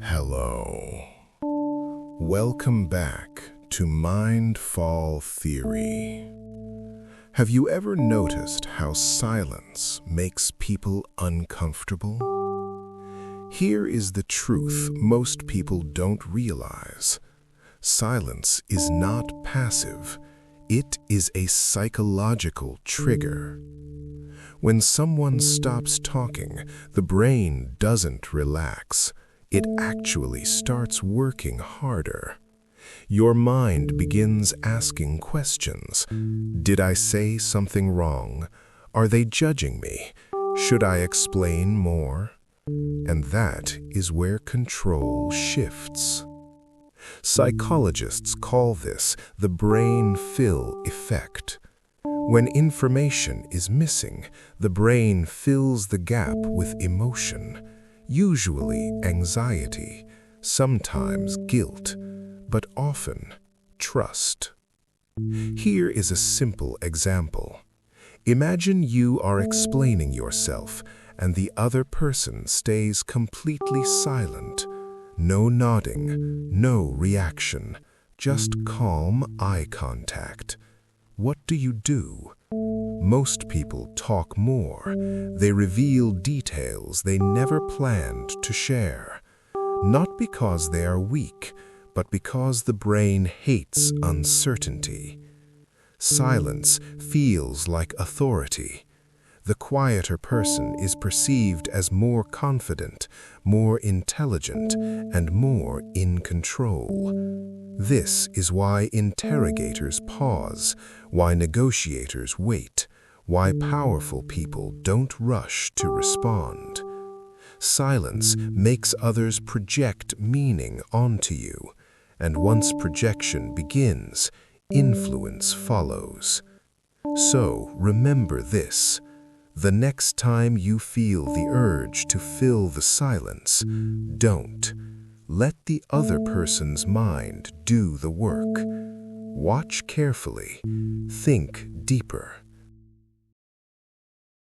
Hello. Welcome back to Mindfall Theory. Have you ever noticed how silence makes people uncomfortable? Here is the truth most people don't realize. Silence is not passive. It is a psychological trigger. When someone stops talking, the brain doesn't relax. It actually starts working harder. Your mind begins asking questions. Did I say something wrong? Are they judging me? Should I explain more? And that is where control shifts. Psychologists call this the brain fill effect. When information is missing, the brain fills the gap with emotion. Usually anxiety, sometimes guilt, but often trust. Here is a simple example. Imagine you are explaining yourself and the other person stays completely silent. No nodding, no reaction, just calm eye contact. What do? Most people talk more. They reveal details they never planned to share. Not because they are weak, but because the brain hates uncertainty. Silence feels like authority. The quieter person is perceived as more confident, more intelligent, and more in control. This is why interrogators pause, why negotiators wait, why powerful people don't rush to respond. Silence makes others project meaning onto you, and once projection begins, influence follows. So remember this. The next time you feel the urge to fill the silence, don't. Let the other person's mind do the work. Watch carefully. Think deeper.